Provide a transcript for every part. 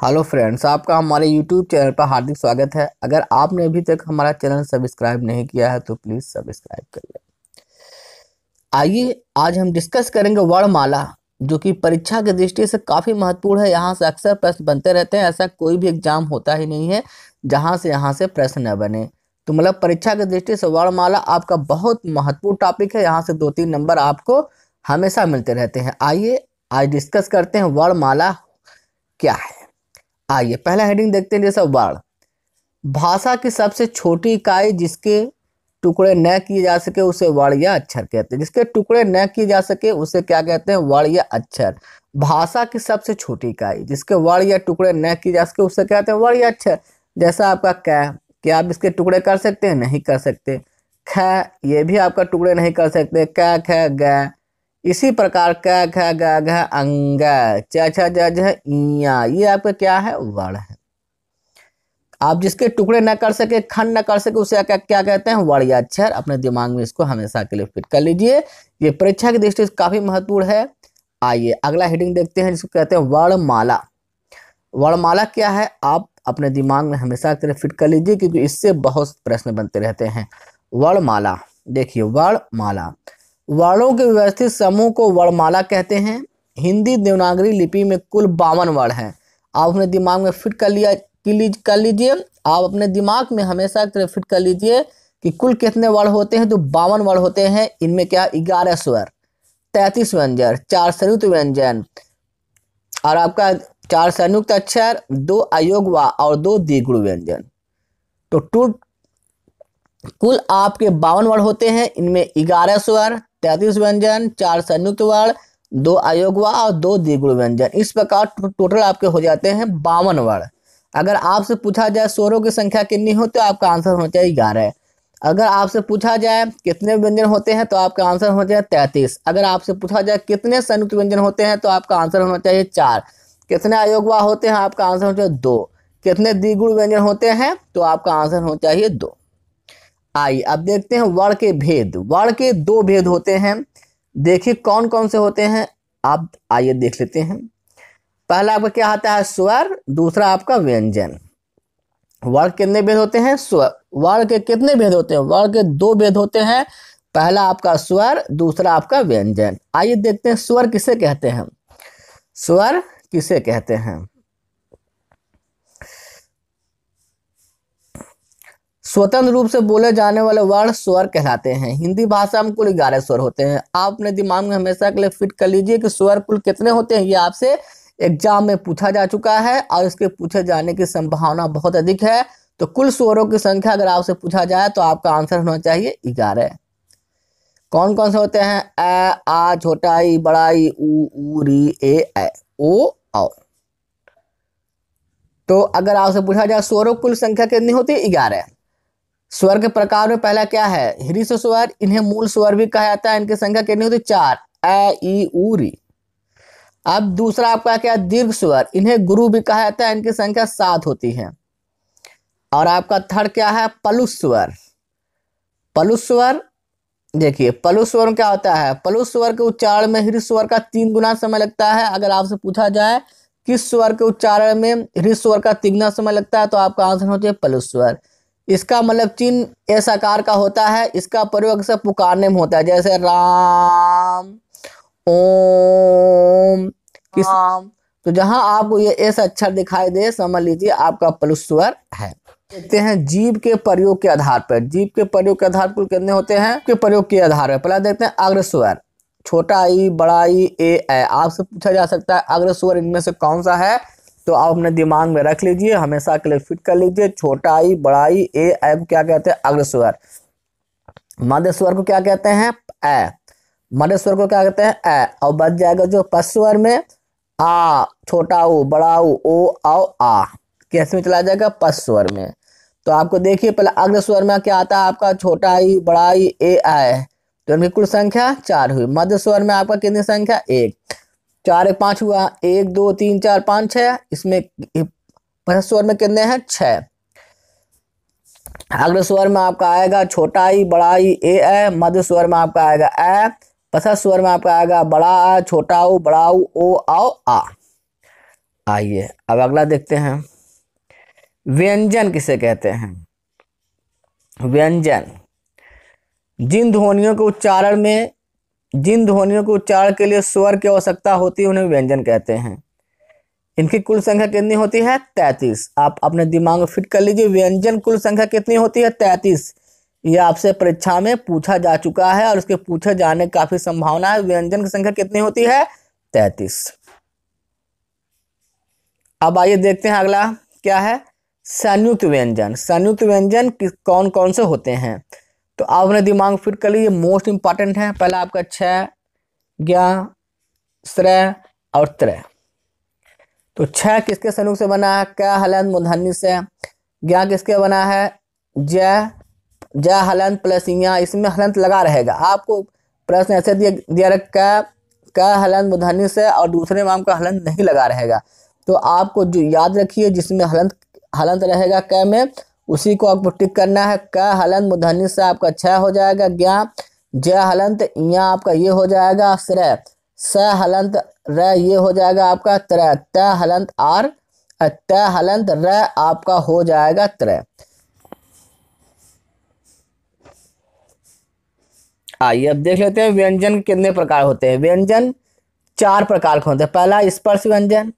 Hello friends, आपका हमारे YouTube channel पर हार्दिक स्वागत है। अगर आपने अभी तक हमारा चैनल सब्सक्राइब नहीं किया है तो प्लीज़ सब्सक्राइब करिए। आइए आज हम डिस्कस करेंगे वर्णमाला, जो कि परीक्षा की दृष्टि से काफ़ी महत्वपूर्ण है। यहाँ से अक्सर प्रश्न बनते रहते हैं। ऐसा कोई भी एग्जाम होता ही नहीं है यहाँ से प्रश्न न बने। तो मतलब परीक्षा की दृष्टि से वर्णमाला आपका बहुत महत्वपूर्ण टॉपिक है। यहाँ से 2-3 नंबर आपको हमेशा मिलते रहते हैं। आइए आज डिस्कस करते हैं वर्णमाला क्या है। आइए पहला हेडिंग देखते हैं। जैसे वर्ण, भाषा की सबसे छोटी इकाई जिसके टुकड़े न किए जा सके उसे वर्ण या अक्षर कहते हैं। जिसके टुकड़े न किए जा सके उसे क्या कहते हैं? वर्ण या अक्षर। भाषा की सबसे छोटी इकाई जिसके वर्ण या टुकड़े न किए जा सके उसे कहते हैं वर्ण या अक्षर। जैसा आपका कै, क्या आप इसके टुकड़े कर सकते हैं? नहीं कर सकते। ख, ये भी आपका टुकड़े नहीं कर सकते। क ख ग, इसी प्रकार क ख ग घ अंग, च छ ज झ इया, ये आपका क्या है? वर्ण है। आप जिसके टुकड़े न कर सके, खंड न कर सके, उसे क्या कहते हैं? वर्ण या अक्षर। अपने दिमाग में इसको हमेशा के लिए फिट कर लीजिए। ये परीक्षा की दृष्टि से काफी महत्वपूर्ण है। आइए अगला हेडिंग देखते हैं, जिसको कहते हैं वर्णमाला। वर्णमाला क्या है आप अपने दिमाग में हमेशा के लिए फिट कर लीजिए, क्योंकि इससे बहुत प्रश्न बनते रहते हैं। वर्णमाला, देखिए वर्णमाला वर्णों के व्यवस्थित समूह को वर्णमाला कहते हैं। हिंदी देवनागरी लिपि में कुल 52 वर्ण हैं। आप अपने दिमाग में फिट कर लीजिए। आप अपने दिमाग में हमेशा फिट कर लीजिए कि कुल कितने वर्ण होते हैं। तो 52 वर्ण होते हैं। इनमें क्या? 11 स्वर, 33 व्यंजन, 4 संयुक्त व्यंजन और आपका 4 संयुक्त अक्षर, 2 अयोग व और 2 द्विगुण व्यंजन। तो कुल आपके 52 वर्ण होते हैं। इनमें 11 स्वर, 33 व्यंजन, 4 संयुक्त वर्ण, 2 अयोग व और 2 द्विगुण व्यंजन। इस प्रकार टोटल आपके हो जाते हैं 52 वर्ण। अगर आपसे पूछा जाए स्वरों की संख्या कितनी हो तो आपका आंसर होना चाहिए 11। अगर आपसे पूछा जाए कितने व्यंजन होते हैं तो आपका आंसर होना चाहिए 33। अगर आपसे पूछा जाए कितने संयुक्त व्यंजन होते हैं तो आपका आंसर होना चाहिए 4। कितने अयोग व होते हैं आपका आंसर होना चाहिए 2। कितने द्विगुण व्यंजन होते हैं तो आपका आंसर होना चाहिए 2। आइए अब देखते हैं वर्ण के भेद। वर्ण के 2 भेद होते हैं। देखिए कौन कौन से होते हैं, आप आइए देख लेते हैं। पहला आपका क्या आता है? स्वर। दूसरा आपका व्यंजन। वर्ण कितने भेद होते हैं? स्वर। वर्ण के कितने भेद होते हैं? वर्ण के 2 भेद होते हैं। पहला आपका स्वर, दूसरा आपका व्यंजन। आइए देखते हैं स्वर किसे कहते हैं। स्वर किसे कहते हैं? स्वतंत्र रूप से बोले जाने वाले वर्ण स्वर कहलाते हैं। हिंदी भाषा में कुल 11 स्वर होते हैं। आप अपने दिमाग में हमेशा के लिए फिट कर लीजिए कि स्वर कुल कितने होते हैं। ये आपसे एग्जाम में पूछा जा चुका है और इसके पूछे जाने की संभावना बहुत अधिक है। तो कुल स्वरों की संख्या अगर आपसे पूछा जाए तो आपका आंसर होना चाहिए 11। कौन कौन से होते हैं? अ, आ, छोटा ई, बड़ा ई, उ, री, ए, ओ, औ। तो अगर आपसे पूछा जाए स्वरों कुल संख्या कितनी होती है? 11। स्वर के प्रकार में पहला क्या है? ह्रीस स्वर। इन्हें मूल स्वर भी कहा जाता है। इनकी संख्या कितनी होती है? 4। अ, ई, उ, री। अब दूसरा आपका क्या? दीर्घ स्वर। इन्हें गुरु भी कहा जाता है। इनकी संख्या 7 होती है। और आपका थर्ड क्या है? पलुस स्वर। पलुस स्वर, देखिए पलुस स्वर क्या होता है? पलुस स्वर के उच्चारण में ह्रीस स्वर का 3 गुना समय लगता है। अगर आपसे पूछा जाए किस स्वर के उच्चारण में ह्रीस स्वर का 3 गुना समय लगता है तो आपका आंसर होता है पलुस स्वर। इसका मतलब चिन्ह एस आकार का होता है। इसका प्रयोग अक्सर पुकारने में होता है, जैसे राम, ओम, किस। तो जहां आपको ये एस अक्षर दिखाई दे समझ लीजिए आपका पलुस स्वर है। देखते हैं जीभ के प्रयोग के आधार पर। जीभ के प्रयोग के आधार पर कितने होते हैं? के प्रयोग के आधार पर पहला देखते हैं अग्र स्वर। छोटा ई, बड़ा ई, ए। आपसे पूछा जा सकता है अग्र स्वर इनमें से कौन सा है। तो आप अपने दिमाग में रख लीजिए, हमेशा के लिए फिट कर लीजिए। छोटा ई, बड़ा ई, ए को क्या कहते हैं? अग्र स्वर। मध्य स्वर को क्या कहते हैं? ए। मध्य स्वर को क्या कहते हैं? ए। और बच जाएगा जो पश्च स्वर में आ, छोटा ऊ, बड़ा ऊ, ओ, औ, आ। कैसे में चला जाएगा? पश्च स्वर में। तो आपको देखिए पहले अग्र स्वर में क्या आता है आपका? छोटा ई, बड़ा ई, ए। तो इनकी कुल संख्या 4 हुई। मध्य स्वर में आपका कितनी संख्या? 1। 4 1 5 हुआ। 1 2 3 4 5 6। इसमें पश्च स्वर में कितने हैं? 6। अग्र स्वर में आपका आएगा छोटा ई, बड़ा ई, ए। मध्य स्वर में आपका आएगा ए। पश्च स्वर में आपका आएगा बड़ा आ, छोटा ऊ, बड़ा ऊ, ओ, औ, आ। आइए अब अगला देखते हैं, व्यंजन किसे कहते हैं। व्यंजन जिन ध्वनियों के उच्चारण के लिए स्वर की आवश्यकता होती है उन्हें व्यंजन कहते हैं। इनकी कुल संख्या कितनी होती है? 33। आप अपने दिमाग में फिट कर लीजिए, व्यंजन कुल संख्या कितनी होती है? 33। यह आपसे परीक्षा में पूछा जा चुका है और उसके पूछे जाने की काफी संभावना है। व्यंजन की संख्या कितनी होती है? 33। अब आइए देखते हैं अगला क्या है, संयुक्त व्यंजन। संयुक्त व्यंजन कौन कौन से होते हैं? तो आप अपने दिमाग फिट कर लीजिए, मोस्ट इंपॉर्टेंट है। पहला आपका क्षय, ज्ञ, श्रय और त्रय। तो क्षय किसके संयुक्त से बना है? क हलंत मूर्धन्य से। ज्ञ किसके बना है? ज हलंत प्लस इया, इसमें हलंत लगा रहेगा। आपको प्रश्न ऐसे दिया क हलंत मूर्धन्य से और दूसरे में आपका हलंत नहीं लगा रहेगा। तो आपको जो याद रखिए जिसमें हलंत रहेगा क में, उसी को आपको टिक करना है। क हलंत मूर्धन्य से आपका क्षय हो जाएगा, ज्ञ, ज हलंत इया आपका ये हो जाएगा श्रय, स हलंत र ये हो जाएगा आपका त्रय, त हलंत आर, त हलंत र आपका हो जाएगा त्रय। आइए अब देख लेते हैं व्यंजन कितने प्रकार होते हैं। व्यंजन 4 प्रकार के होते हैं। पहला स्पर्श व्यंजन।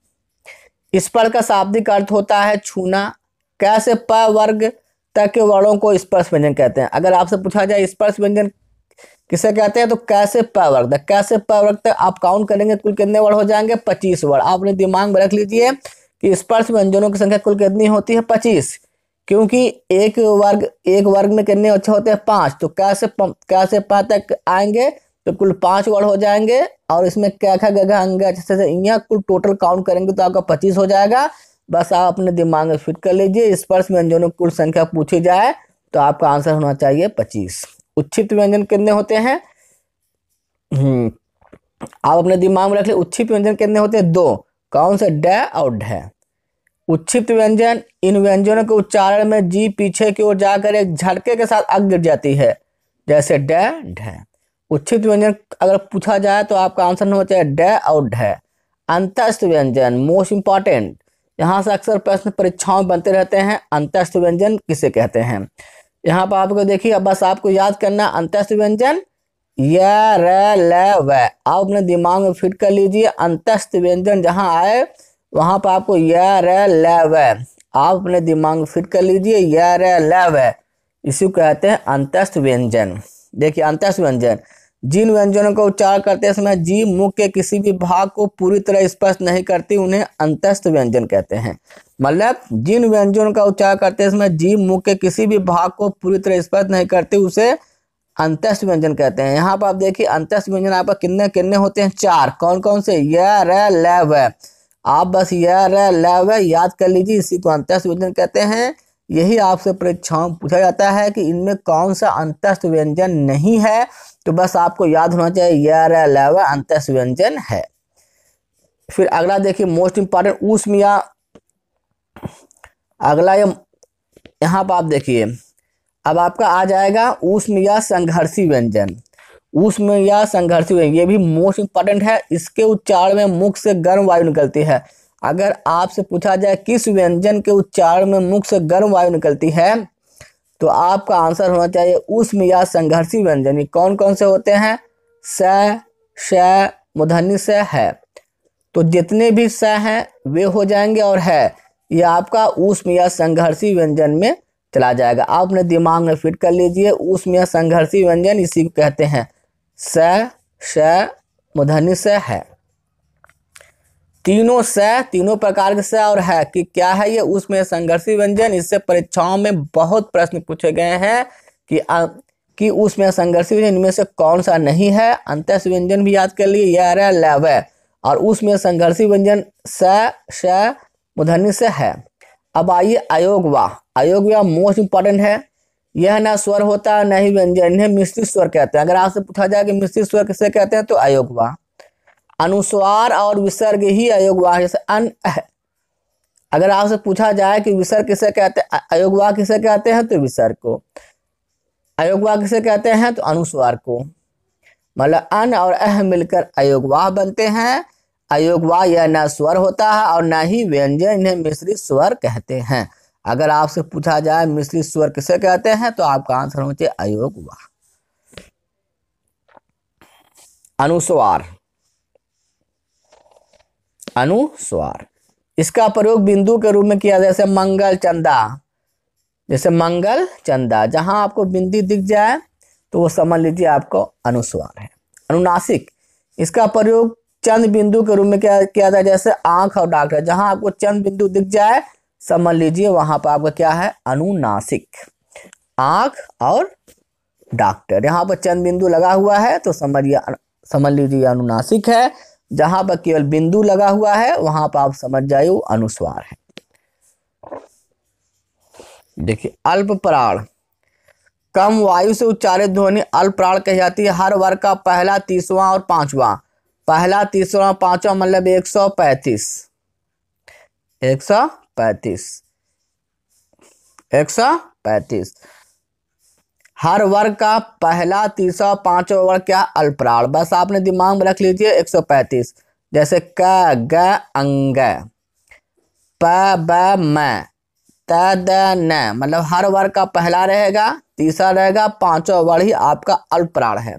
स्पर्श का शाब्दिक अर्थ होता है छूना। क से प वर्ग तक के वर्णों को स्पर्श व्यंजन कहते हैं। अगर आपसे पूछा जाए स्पर्श व्यंजन किसे कहते हैं, तो क से प वर्ग तक, क से प वर्ग तक आप काउंट करेंगे कुल कितने वर्ड हो जाएंगे? 25 वर्ड। आप अपने दिमाग में रख लीजिए कि स्पर्श व्यंजनों की संख्या कुल कितनी होती है? 25। क्योंकि एक वर्ग में कितने अच्छे होते हैं? 5। तो क से प तक आएंगे तो कुल 5 वर्ड हो जाएंगे। और इसमें क ख ग घ अंग से इया कुल टोटल काउंट करेंगे तो आपका 25 हो जाएगा। बस आप अपने दिमाग में फिट कर लीजिए, स्पर्श व्यंजनों की कुल संख्या पूछी जाए तो आपका आंसर होना चाहिए 25। उच्छिष्ट व्यंजन कितने होते हैं? आप अपने दिमाग में रख ले, उच्छिष्ट व्यंजन कितने होते हैं? 2। कौन से? ड और ढ। उच्छिष्ट व्यंजन, इन व्यंजनों के उच्चारण में जीभ पीछे की ओर जाकर एक झटके के साथ आगे गिर जाती है, जैसे ड ढ। उच्छिष्ट व्यंजन अगर पूछा जाए तो आपका आंसर होना चाहिए ड और ढ। अंतस्थ व्यंजन मोस्ट इंपॉर्टेंट, यहाँ से अक्सर प्रश्न परीक्षाओं में बनते रहते हैं। अंतस्थ व्यंजन किसे कहते हैं? यहाँ पर आपको देखिए, बस आपको याद करना अंतस्थ व्यंजन य, र, ल, व। आप अपने दिमाग में फिट कर लीजिए, अंतस्थ व्यंजन जहां आए वहां पर आपको य, र, ल, व। आप अपने दिमाग में फिट कर लीजिए य, र, ल, व। इसी को कहते हैं अंतस्थ व्यंजन। देखिए अंतस्थ व्यंजन, जिन व्यंजनों का उच्चारण करते समय जीभ मुख के किसी भी भाग को पूरी तरह स्पर्श नहीं करती उन्हें अंतस्थ व्यंजन कहते हैं। मतलब जिन व्यंजनों का उच्चारण करते समय जीभ मुख के किसी भी भाग को पूरी तरह स्पर्श नहीं करती उसे अंतस्थ व्यंजन कहते हैं। यहाँ पर आप देखिए अंतस्थ व्यंजन आपका कितने कितने होते हैं? 4। कौन कौन से? य, र, ल, व। आप बस य, र, ल, व याद कर लीजिए, इसी को अंतस्थ व्यंजन कहते हैं। यही आपसे परीक्षाओं में पूछा जाता है कि इनमें कौन सा अंतस्थ व्यंजन नहीं है, तो बस आपको याद होना चाहिए य, र, ल, व अंतस्थ व्यंजन है। फिर अगला देखिए मोस्ट इंपॉर्टेंट ऊष्म या, अगला यहाँ पर आप देखिए अब आपका आ जाएगा ऊष्म या संघर्षी व्यंजन। ऊष्म या संघर्षी व्यंजन ये भी मोस्ट इंपॉर्टेंट है। इसके उच्चारण में मुख से गर्म वायु निकलती है। अगर आपसे पूछा जाए किस व्यंजन के उच्चारण में मुख से गर्म वायु निकलती है, तो आपका आंसर होना चाहिए ऊष्म या संघर्षी व्यंजन। ये कौन कौन से होते हैं? स, श, मूर्धन्य से, है। तो जितने भी स हैं वे हो जाएंगे और है, ये आपका ऊष्म या संघर्षी व्यंजन में चला जाएगा। आप अपने दिमाग में फिट कर लीजिए, ऊष्म या संघर्षी व्यंजन इसी को कहते हैं। स, श, मूर्धन्य से, है। तीनों स, तीनों प्रकार के स और है कि क्या है ये ऊष्म या संघर्षी व्यंजन। इससे परीक्षाओं में बहुत प्रश्न पूछे गए हैं कि ऊष्म या संघर्षी व्यंजन इनमें से कौन सा नहीं है। अंतस्थ व्यंजन भी याद कर लिए य, र, ल, व। और ऊष्म या संघर्षी व्यंजन स, श, मूर्धन्य से, है। अब आइए अयोगवा। अयोगवा मोस्ट इंपॉर्टेंट है। यह ना स्वर होता है न ही व्यंजन, इन्हें मिश्रित स्वर कहते हैं। अगर आपसे पूछा जाए कि मिश्रित स्वर किसे कहते हैं, तो अयोगवा। अनुस्वार और विसर्ग ही अयोगवा, जैसे अन, अगर आपसे पूछा जाए कि विसर्ग किसे कहते हैं, अयोगवा किसे कहते हैं, तो विसर्ग को। अयोगवा किसे कहते हैं, तो अनुस्वार को। मतलब अन और अह मिलकर अयोगवाह बनते हैं। अयोगवा यह न स्वर होता है और न ही व्यंजन, इन्हें मिश्रित स्वर कहते हैं। अगर आपसे पूछा जाए मिश्रित स्वर किसे कहते हैं तो आपका आंसर होना चाहिए अयोगवा। अनुस्वार, अनुस्वार इसका प्रयोग बिंदु के रूप में किया जाए, जैसे मंगल चंदा, जैसे मंगल चंदा, जहां आपको बिंदी दिख जाए तो वो समझ लीजिए आपको अनुस्वार है। अनुनासिक, इसका प्रयोग चंद बिंदु के रूप में किया जाए, जैसे आंख और डॉक्टर, जहां आपको चंद बिंदु दिख जाए समझ लीजिए वहां पर आपका क्या है अनुनासिक। आंख और डॉक्टर, यहाँ पर चंद बिंदु लगा हुआ है तो समझ लीजिए अनुनासिक है। जहां पर केवल बिंदु लगा हुआ है वहां पर आप समझ जाइए वो अनुस्वार है। देखिए अल्प प्राण, कम वायु से उच्चारित ध्वनि अल्प प्राण कही जाती है। हर वर्ग का पहला, तीसवां और पांचवा, पहला, तीसरा, पांचवा मतलब 135, 135। हर वर्ग का पहला, तीसरा, पांचवा वर्ग क्या अल्प प्राण, बस आपने दिमाग में रख लीजिए 135। जैसे क, ग, अंग, प, ब, म, त, द, न, मतलब हर वर्ग का पहला रहेगा, तीसरा रहेगा, पांचवा वर्ग ही आपका अल्प प्राण है।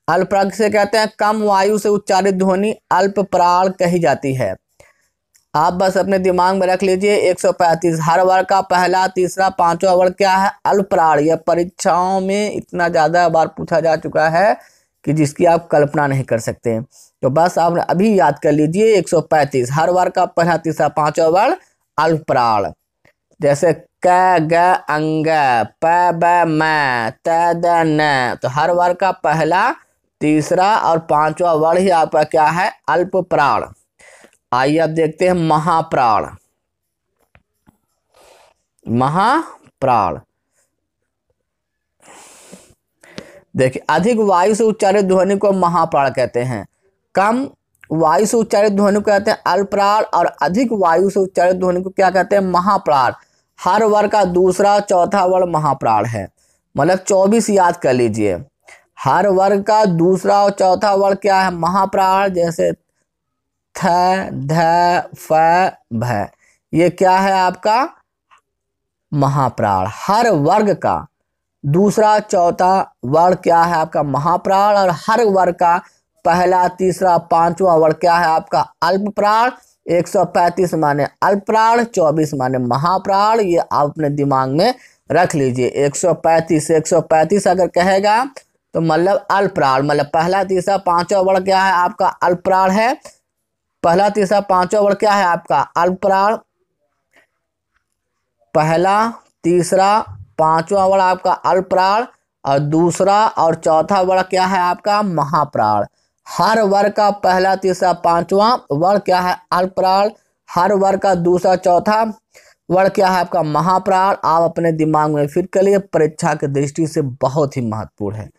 अल्प प्राण किसे कहते हैं? कम वायु से उच्चारित ध्वनि अल्प प्राण कही जाती है। आप बस अपने दिमाग में रख लीजिए 135। हर वर्ग का पहला, तीसरा, पांचवा वर्ग क्या है अल्प प्राण। यह परीक्षाओं में इतना ज्यादा बार पूछा जा चुका है कि जिसकी आप कल्पना नहीं कर सकते। तो बस आप अभी याद कर लीजिए 135। हर वर्ग का पहला, तीसरा, पांचवा वर्ग अल्प प्राण। जैसे क, ग, अंग, प, ब, म, त, द, न, तो हर वर्ग का पहला, तीसरा और पांचवा वर्ग ही आपका क्या है अल्प प्राण। आइए अब देखते हैं महाप्राण। महाप्राण देखिए अधिक वायु से उच्चारित ध्वनि को महाप्राण कहते हैं। कम वायु से उच्चारित ध्वनि को कहते हैं अल्प प्राण और अधिक वायु से उच्चारित ध्वनि को क्या कहते हैं महाप्राण। हर वर्ग का दूसरा, चौथा वर्ग महाप्राण है, मतलब 24 याद कर लीजिए। हर वर्ग का दूसरा और चौथा वर्ग क्या है महाप्राण। जैसे थ, ध, फ, भ, ये क्या है आपका महाप्राण। हर वर्ग का दूसरा, चौथा वर्ग क्या है आपका महाप्राण और हर वर्ग का पहला, तीसरा, पांचवा वर्ग क्या है आपका अल्प प्राण। 135 माने अल्प प्राण, 24 माने महाप्राण। ये आप अपने दिमाग में रख लीजिए। 135 अगर कहेगा तो मतलब अल्प प्राण, मतलब पहला, तीसरा, पांचवा वर्ग क्या है आपका अल्प प्राण है। पहला, तीसरा, पांचवा वर्ग क्या है आपका अल्प प्राण। पहला, तीसरा, पांचवा वर्ग आपका अल्प प्राण और दूसरा और चौथा वर्ग क्या है आपका महाप्राण। हर वर्ग का पहला, तीसरा, पांचवा वर्ग क्या है अल्प प्राण। हर वर्ग का दूसरा, चौथा वर्ग क्या है आपका महाप्राण। आप अपने दिमाग में फिट कर लिए, परीक्षा की दृष्टि से बहुत ही महत्वपूर्ण है।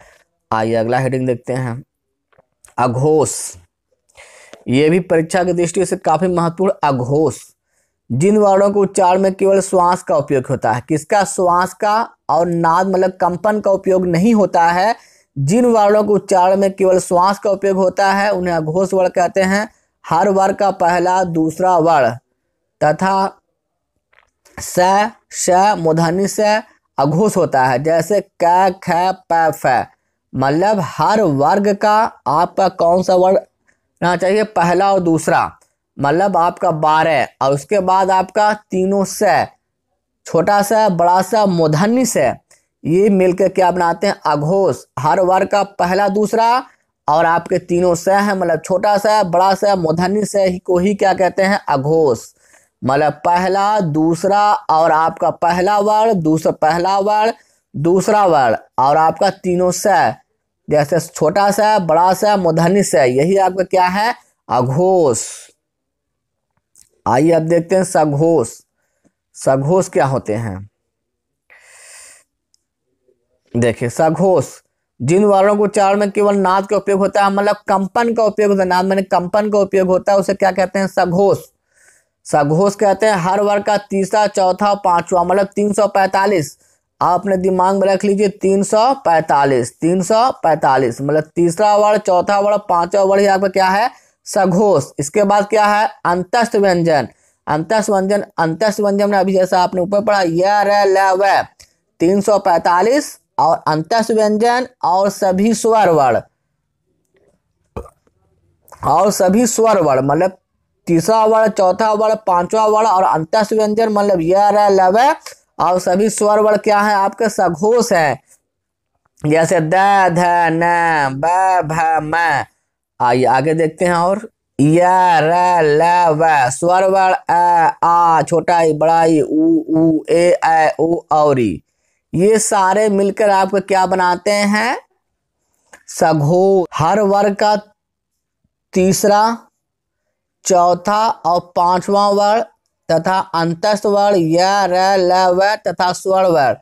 आइए अगला हेडिंग देखते हैं अघोष। ये भी परीक्षा की दृष्टि से काफी महत्वपूर्ण। अघोष जिन वर्णों के उच्चारण में केवल श्वास का उपयोग होता है। किसका? श्वास का और नाद मतलब कंपन का उपयोग नहीं होता है। जिन वर्णों के उच्चारण में केवल श्वास का उपयोग होता है उन्हें अघोष वर्ण कहते हैं। हर वर्ग का पहला, दूसरा वर्ण तथा स, श, मूर्धन्य से अघोष होता है। जैसे क, ख, प, फ, मतलब हर वर्ग का आपका कौन सा वर्ण रहना चाहिए? पहला और दूसरा, मतलब आपका 12 और उसके बाद आपका तीनों से, छोटा सा, बड़ा सा, मूर्धन्य से, ये मिलकर क्या बनाते हैं अघोष। हर वर्ग का पहला, दूसरा और आपके तीनों से है, मतलब छोटा सा, बड़ा सा, मूर्धन्य से ही को ही क्या कहते हैं अघोष। मतलब पहला, दूसरा और आपका पहला वर्ण, दूसरा, पहला वर्ण, दूसरा वर्ण और आपका तीनों से, जैसे छोटा सा, बड़ा सा, मूर्धन्य से, यही आपका क्या है अघोष। आइए अब देखते हैं सघोष। सघोष क्या होते हैं? देखिए सघोष जिन वर्णों को उच्चारण में केवल नाद का उपयोग होता है, मतलब कंपन का उपयोग होता है, नाद में कंपन का उपयोग होता है, उसे क्या कहते हैं सघोष। सघोष कहते हैं हर वर्ग का तीसरा, चौथा, पांचवा, मतलब 345। आप अपने दिमाग में रख लीजिए 345 मतलब तीसरा वर्ण, चौथा वर्ण, पांचवा वर्ण आपका क्या है सघोष। इसके बाद क्या है, अंतस्थ व्यंजन। अंतस्थ व्यंजन में अभी जैसा आपने ऊपर पढ़ा य र ल व 345 और अंतस्थ व्यंजन और सभी स्वर वर्ण मतलब तीसरा वर्ण, चौथा वर्ण, पांचवा वर्ण और अंतस्थ व्यंजन मतलब य र ल व और सभी स्वर वर्ण क्या है आपके सघोष है। जैसे द ध न ब भ म। आइए आगे देखते हैं और य र ल व स्वर वर्ण अ आ छोटा ई बड़ा ई उ ए ऐ ओ और ई, ये सारे मिलकर आपको क्या बनाते हैं, सघोष। हर वर्ग का तीसरा, चौथा और पांचवा वर्ण तथा अंतस्थ वर्ण य र ल व तथा स्वर वर्ण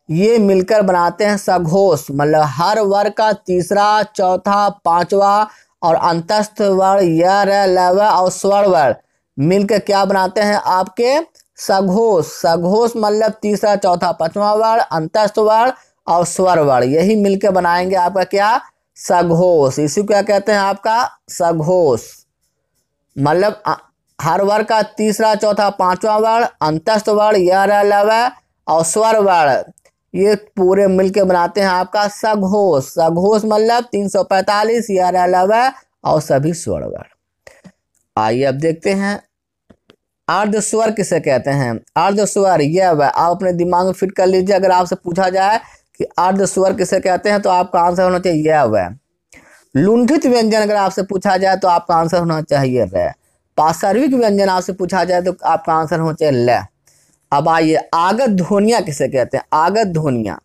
ये मिलकर बनाते हैं सघोष। मतलब हर वर्ग का तीसरा, चौथा, पांचवा और अंतस्थ वर्ण य र ल व और स्वर वर्ण मिलकर क्या बनाते हैं आपके सघोष। सघोष मतलब तीसरा, चौथा, पांचवा वर्ण, अंतस्थ वर्ण और स्वर वर्ण यही मिलकर बनाएंगे आपका क्या, सघोष। इसी को क्या कहते हैं आपका सघोष। मतलब हर वर्ग का तीसरा, चौथा, पांचवा वर्ण, अंतस्थ वर्ण य र ल व और स्वर वर्ण ये पूरे मिलके बनाते हैं आपका सघोष। सघोष मतलब 345 य र ल व और सभी स्वर वर्ण। आइए अब देखते हैं अर्ध स्वर किसे कहते हैं। अर्ध स्वर यह व आप अपने दिमाग में फिट कर लीजिए। अगर आपसे पूछा जाए कि अर्ध स्वर किसे कहते हैं तो आपका आंसर होना चाहिए यह व। लुंठित व्यंजन अगर आपसे पूछा जाए तो आपका आंसर होना चाहिए र। पार्श्विक व्यंजन आपसे पूछा जाए तो आपका आंसर होना चाहिए ल। अब आइए आगत ध्वनियां किसे कहते हैं। आगत ध्वनियां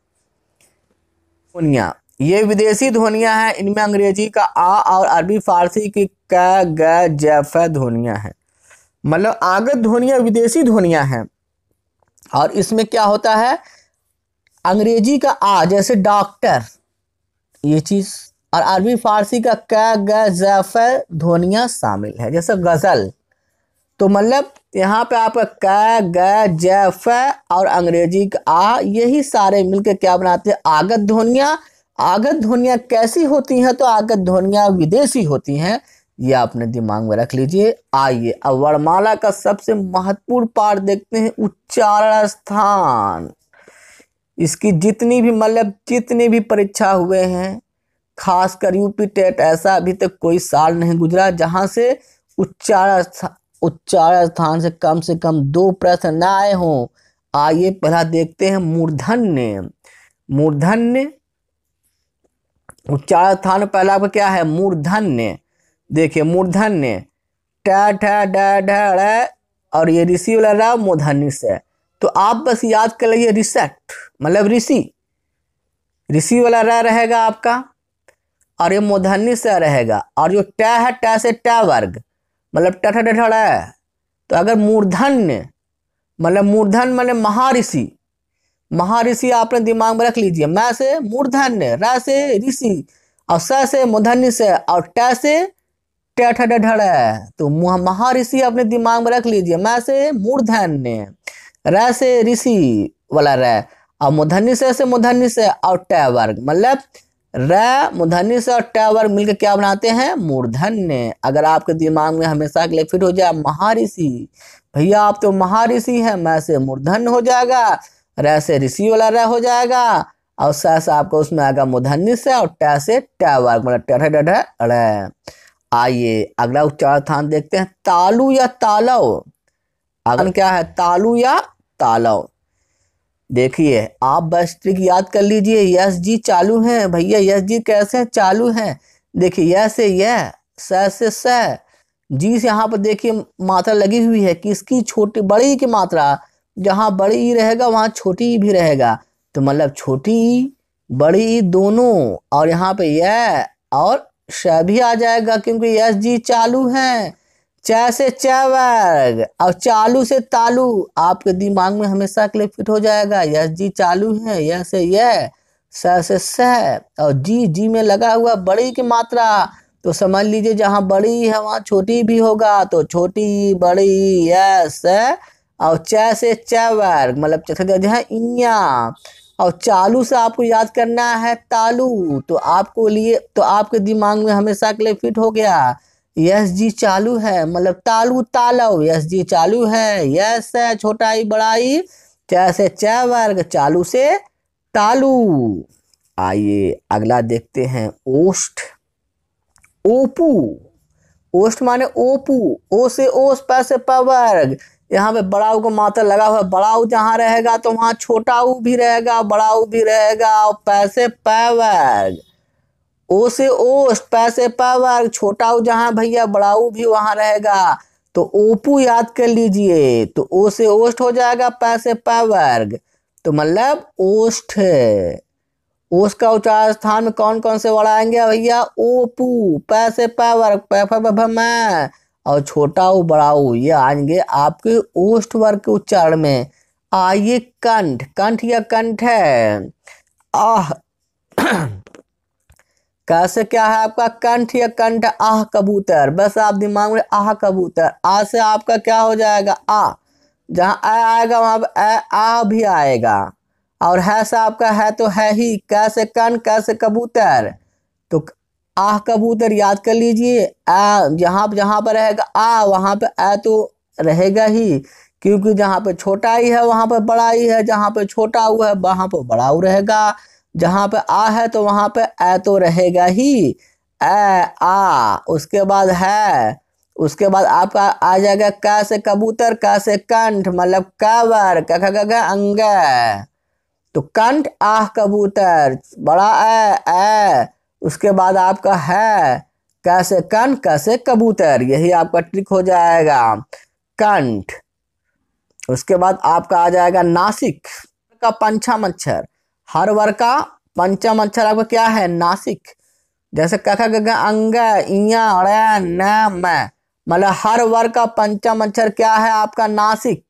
ये विदेशी ध्वनियां हैं। इनमें अंग्रेजी का आ और अरबी फारसी की क ग ज फ ध्वनियां हैं। मतलब आगत ध्वनियां विदेशी ध्वनियां हैं और इसमें क्या होता है, अंग्रेजी का आ जैसे डॉक्टर ये चीज और अरबी फारसी का क ग ज फ ध्वनियां शामिल है जैसे गजल। तो मतलब यहाँ पे आपका क ग ज फ और अंग्रेजी का आ यही सारे मिलकर क्या बनाते हैं आगत ध्वनियां। आगत ध्वनियां कैसी होती हैं तो आगत ध्वनियां विदेशी होती हैं, ये आपने दिमाग में रख लीजिए। आइए अब वर्णमाला का सबसे महत्वपूर्ण पार्ट देखते हैं, उच्चारण स्थान। इसकी जितनी भी परीक्षा हुए हैं, खासकर यूपी टेट, ऐसा अभी तक कोई साल नहीं गुजरा जहां से उच्चारण स्थान से कम 2 प्रश्न न आए हों। आइए पहला देखते हैं मूर्धन्य। उच्चारण स्थान पहला आपका क्या है, मूर्धन्य। देखिए मूर्धन्य ट ठ ड ढ ड़ और ये ऋषि वाला रा मूर्धन्य से। तो आप बस याद कर लीजिए रिसेक्ट मतलब ऋषि वाला रा रहेगा आपका और ये मूर्धन्य से रहेगा। और जो ट है ट से ट वर्ग मतलब ट ठ ड ढ ड़। तो अगर मूर्धन्य मतलब महाऋषि आपने दिमाग में रख लीजिए। मैं से मूर्धन्य, र से ऋषि और स से मूर्धन्य से और ट से ट ठ ड ढ ड़। तो महाऋषि अपने दिमाग में रख लीजिए। मैं से मूर्धन्य, र से ऋषि वाला र और मूर्धन्य से मूर्धन्य से और ट वर्ग मतलब र मूर्धन्य से और ट वर्ग मिलकर क्या बनाते हैं मूर्धन्य। अगर आपके दिमाग में हमेशा के लिए फिट हो जाए महाऋषि, भैया आप तो महाऋषि हैं, मैं से मूर्धन्य हो जाएगा, र से ऋषि वाला र हो जाएगा और स से आपको उसमें आएगा मूर्धन्य से और ट से ट वर्ग मतलब ट ठ ड ढ ड़। आइए अगला उच्चारण स्थान देखते हैं, तालु या तालव। अगला क्या है, तालु या तालव। देखिए आप बस ट्रिक याद कर लीजिए। यस जी चालू हैं भैया, यस जी कैसे चालू हैं। देखिए यस से यह, स से स, जी से यहाँ पर देखिए मात्रा लगी हुई है किसकी, छोटी बड़ी की मात्रा। जहाँ बड़ी ई रहेगा वहाँ छोटी ई भी रहेगा। तो मतलब छोटी ई बड़ी ई दोनों और यहाँ पे यह और श भी आ जाएगा क्योंकि यस जी चालू हैं। च से च वर्ग और चालू से तालू आपके दिमाग में हमेशा के लिए फिट हो जाएगा। यस जी चालू है, यह से यह, स से स और जी में लगा हुआ बड़ी की मात्रा। तो समझ लीजिए जहां बड़ी है वहां छोटी भी होगा। तो छोटी बड़ी यस और च से च वर्ग मतलब चौथा है इया और चालू से आपको याद करना है तालू। तो आपके दिमाग में हमेशा के लिए फिट हो गया। यस जी चालू है, मतलब तालू तालव, यस जी चालू है, यस है छोटा ई बड़ा ई, च से च वर्ग, चालू से तालू। आइए अगला देखते हैं, ओष्ठ, ओपू, ओष्ठ माने ओपू, ओ से ओस, प से प वर्ग। यहाँ पे बड़ा ऊ को मात्रा लगा हुआ है, बड़ा ऊ जहाँ रहेगा तो वहां छोटा ऊ भी रहेगा, बड़ा ऊ भी रहेगा, और प से प वर्ग। ओ से ओष्ठ, प से प वर्ग, छोटा ऊ जहाँ भैया बड़ा ऊ भी वहां रहेगा, तो ओपू याद कर लीजिए, तो ओ से ओष्ठ हो जाएगा, प से प वर्ग, तो मतलब ओष्ठ। ओस का उच्चार स्थान में कौन कौन से वर्ड आएंगे भैया, ओपू, प से प वर्ग, प फ ब भ मैं, और छोटा ऊ बड़ा ऊ, ये आएंगे आपके ओष्ठ वर्ग के उच्चारण में। आइए कंठ, कंठ या कंठ है, आह कैसे क्या है आपका, कंठ या कंठ, आह कबूतर, बस आप दिमाग में आह कबूतर, आ से आपका क्या हो जाएगा आ, जहां आ आएगा वहां पे आ भी आएगा, और है से आपका है तो है ही, कैसे कन, कैसे कबूतर, तो आह कबूतर याद कर लीजिए। आ जहां जहां पर रहेगा आ वहां पे आ तो रहेगा ही, क्योंकि जहां पे छोटा ही है वहां पे बड़ा ही है, जहां पे छोटा हुआ है वहां पे बड़ा ऊ रहेगा, जहां पे आ है तो वहां पे आ तो रहेगा ही, आ उसके बाद है, उसके बाद आपका आ जाएगा क से कबूतर, क से कंठ, मतलब कावर, क ख ग घ अंग, तो कंठ आह कबूतर, बड़ा ए, उसके बाद आपका है कैसे कन, कैसे कबूतर, यही आपका ट्रिक हो जाएगा कंठ। उसके बाद आपका आ जाएगा नासिक का पंचा मच्छर, हर वर्ग का पंचा मच्छर आपका क्या है, नासिक, जैसे क ख ग घ अंग, इया ड़ न म, मतलब हर वर्ग का पंचम अक्षर क्या है आपका, नासिक।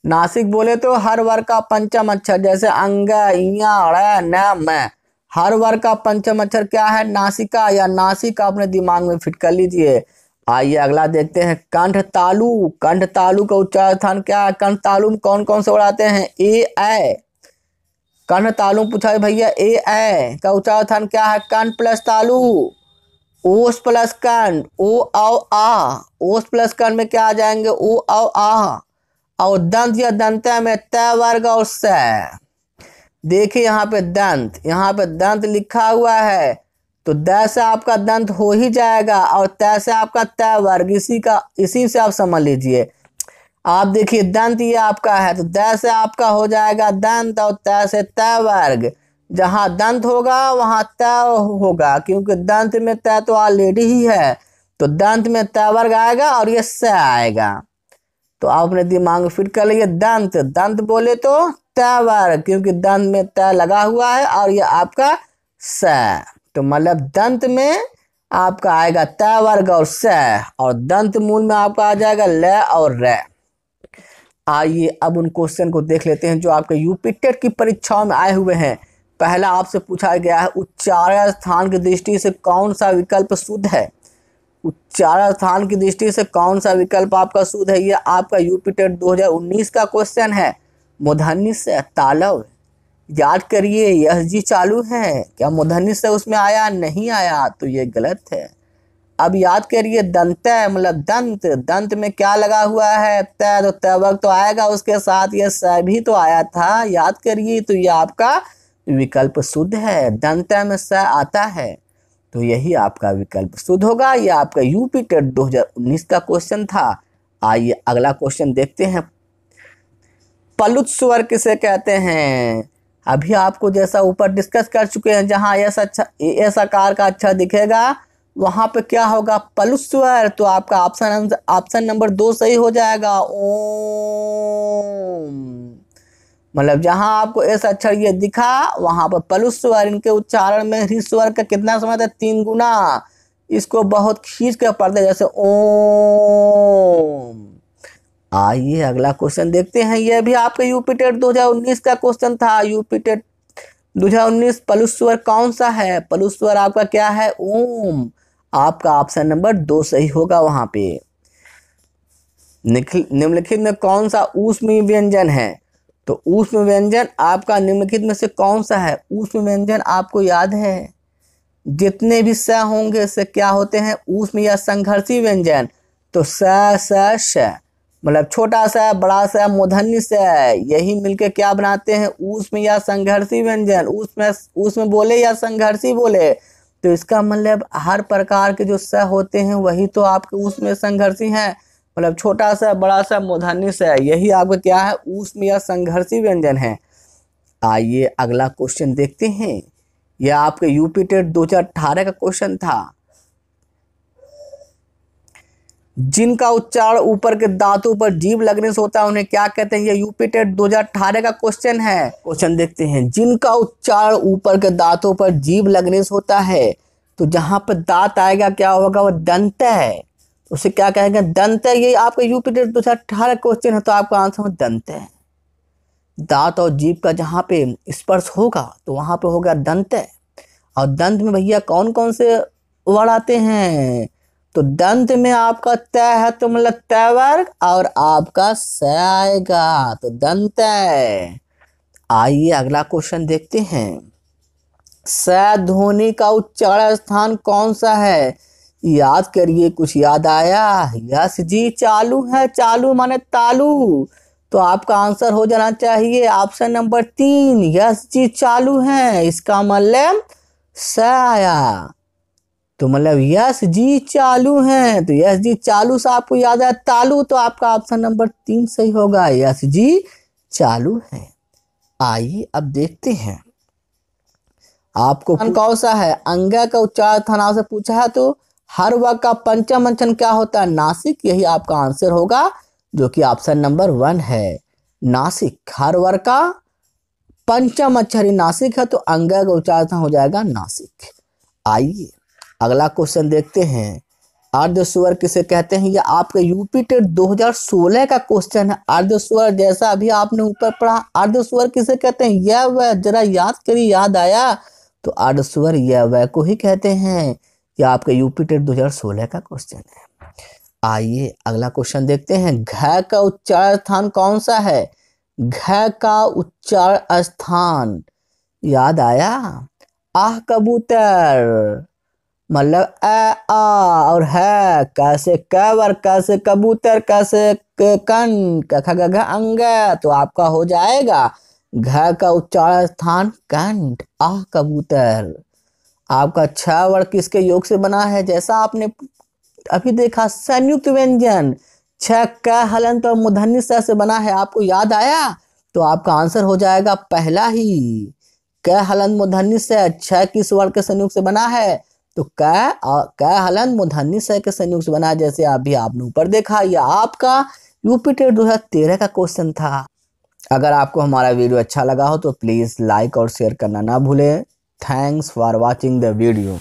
नासिक बोले तो हर वर्ग का पंचम अक्षर, जैसे अंग, इया ड़ न म, हर वर्ग का पंचम अक्षर क्या है, नासिका या नासिक, अपने दिमाग में फिट कर लीजिए। आइए अगला देखते हैं, कंठ तालु, कंठ तालु का उच्चारण स्थान क्या है, कंठ तालु में कौन कौन से वर्ड आते हैं, ए, कंठ तालु पूछा है भैया, ए का उच्चारण स्थान क्या है, कंठ प्लस तालु, ओस प्लस कंठ, ओ औ आ, ओस प्लस कंठ में क्या आ जाएंगे, ओ औ आ, और दंत या दंत में त वर्ग और स। देखिए यहाँ पे दंत, यहाँ पे दंत लिखा हुआ है, तो द से आपका दंत हो ही जाएगा, और त से आपका त वर्ग, इसी से आप समझ लीजिए। आप देखिए दंत ये आपका है, तो द से आपका हो जाएगा दंत, और त से त वर्ग, जहां दंत होगा वहां त होगा, क्योंकि दंत में त तो ऑलरेडी ही है, तो दंत में त वर्ग आएगा और ये स आएगा, तो आप अपने दिमाग में फिट कर लीजिए, दंत, दंत बोले तो त वर्ग, क्योंकि दंत में त लगा हुआ है, और ये आपका स, तो मतलब दंत में आपका आएगा त वर्ग और स, और दंत मूल में आपका आ जाएगा ल और र। आइए अब उन क्वेश्चन को देख लेते हैं जो आपके यूपी टेट की परीक्षाओं में आए हुए हैं। पहला आपसे पूछा गया है, उच्चारण स्थान की दृष्टि से कौन सा विकल्प शुद्ध है, उच्चारण स्थान की दृष्टि से कौन सा विकल्प आपका शुद्ध है, यह आपका यूपी टेट 2019 का क्वेश्चन है। मूर्धन्य से तालव, याद करिए यह जी चालू है, क्या मूर्धन्य से उसमें आया, नहीं आया, तो ये गलत है। अब याद करिए दंत, मतलब दंत, दंत में क्या लगा हुआ है, त, तो त वर्ग तो आएगा, उसके साथ ये स भी तो आया था, याद करिए, तो ये आपका विकल्प शुद्ध है, दंत में स आता है, तो यही आपका विकल्प शुद्ध होगा। यह आपका यूपी टेट 2019 का क्वेश्चन था। आइए अगला क्वेश्चन देखते हैं, पलुत स्वर किसे कहते हैं। अभी आपको जैसा ऊपर डिस्कस कर चुके हैं, जहां एस आकार का अक्षर दिखेगा वहां पे क्या होगा, पलुत स्वर, तो आपका ऑप्शन नंबर 2 सही हो जाएगा, ओम, मतलब जहां आपको एस अक्षर ये दिखा वहां पर पलुत स्वर, इनके उच्चारण में हृ स्वर का कितना समय था, 3 गुना, इसको बहुत खींच के पढ़ते, जैसे ओम। आइए अगला क्वेश्चन देखते हैं, यह भी आपके यूपी टेट 2019 का क्वेश्चन था। यूपी टेट 2019 पलुत स्वर कौन सा है, पलुत स्वर आपका क्या है, ओम, आपका ऑप्शन नंबर 2 सही होगा। वहां पे निम्नलिखित में कौन सा ऊष्म व्यंजन है, तो ऊष्म व्यंजन आपका निम्नलिखित में से कौन सा है, ऊष्म व्यंजन आपको याद है, जितने भी स होंगे से क्या होते हैं, ऊष्म या संघर्षी व्यंजन। तो स मतलब छोटा सा, बड़ा सा, मूर्धन्य स, यही मिलके क्या बनाते हैं, ऊष्म या संघर्षी व्यंजन। ऊष्म बोले या संघर्षी बोले, तो इसका मतलब हर प्रकार के जो स होते हैं वही तो आपके ऊष्म या संघर्षी हैं। मतलब छोटा सा, बड़ा सा, मूर्धन्य स, यही आपका क्या है, ऊष्म या संघर्षी व्यंजन है। आइए अगला क्वेश्चन देखते हैं। यह आपके यूपी टेट 2018 का क्वेश्चन था। जिनका उच्चारण ऊपर के दांतों पर जीभ लगने से होता है उन्हें क्या कहते हैं। यह यूपी टेट 2018 का क्वेश्चन है। क्वेश्चन देखते हैं। जिनका उच्चारण ऊपर के दांतों पर जीभ लगने से होता है, तो जहां पर दांत आएगा क्या होगा, वह दंत है। उसे क्या कहेंगे, दंत है। ये आपका यूपी टेट 2018 क्वेश्चन है, तो आपका आंसर दंत है। दांत और जीभ का जहां पे स्पर्श होगा तो वहां पे होगा दंत है। और दंत में भैया कौन कौन से वर्ड आते हैं, तो दंत में आपका त है तो मतलब त वर्ग, और आपका स आएगा तो दंत है। आइए अगला क्वेश्चन देखते हैं। स ध्वनि का उच्चारण स्थान कौन सा है, याद करिए। कुछ याद आया, यस जी, चालू है। चालू माने तालू, तो आपका आंसर हो जाना चाहिए ऑप्शन नंबर 3, यस जी, चालू है। इसका मतलब स आया, तो मतलब यस जी चालू है। तो यस जी चालू से आपको याद है तालू, तो आपका ऑप्शन नंबर 3 सही होगा, यस जी चालू है। आइए अब देखते हैं आपको कौन सा है। अंग का उच्चारण था से पूछा है, तो हर वर्ग का पंचम अक्षर क्या होता है, नासिक। यही आपका आंसर होगा, जो कि ऑप्शन नंबर 1 है, नासिक। हर वर्ग का पंचम अक्षर ही नासिक है, तो अंग का उच्चारण हो जाएगा नासिक। आइए अगला क्वेश्चन देखते हैं। अर्ध स्वर किसे कहते हैं। यह आपके यूपी टेट 2016 का क्वेश्चन है। अर्ध स्वर जैसा अभी आपने ऊपर पढ़ा, अर्ध स्वर किसे कहते हैं, यह वह, जरा याद करिए, याद आया, तो अर्ध स्वर यह वह को ही कहते हैं। यह आपके यूपी टेट 2016 का क्वेश्चन है। आइए अगला क्वेश्चन देखते हैं। घ का उच्चारण स्थान कौन सा है, घ का उच्चारण स्थान याद आया, आह कबूतर, मतलब अ आ और है, कैसे कवर, कैसे कबूतर, कैसे कन, ख ग घ अंग, तो आपका हो जाएगा घ का उच्चारण स्थान कंठ, आह कबूतर। आपका 6 वर्ग किसके योग से बना है, जैसा आपने अभी देखा, संयुक्त व्यंजन 6 क हलंत और मूर्धन्य स से बना है। आपको याद आया, तो आपका आंसर हो जाएगा पहला ही, क हलंत मूर्धन्य स। 6 किस वर्ग के संयुक्त से बना है, तो क हलंत मूर्धन्य स के संयुक्त से बना है, जैसे अभी आपने ऊपर देखा। यह आपका यूपी टेट 2013 का क्वेश्चन था। अगर आपको हमारा वीडियो अच्छा लगा हो तो प्लीज लाइक और शेयर करना ना भूलें। Thanks for watching the video.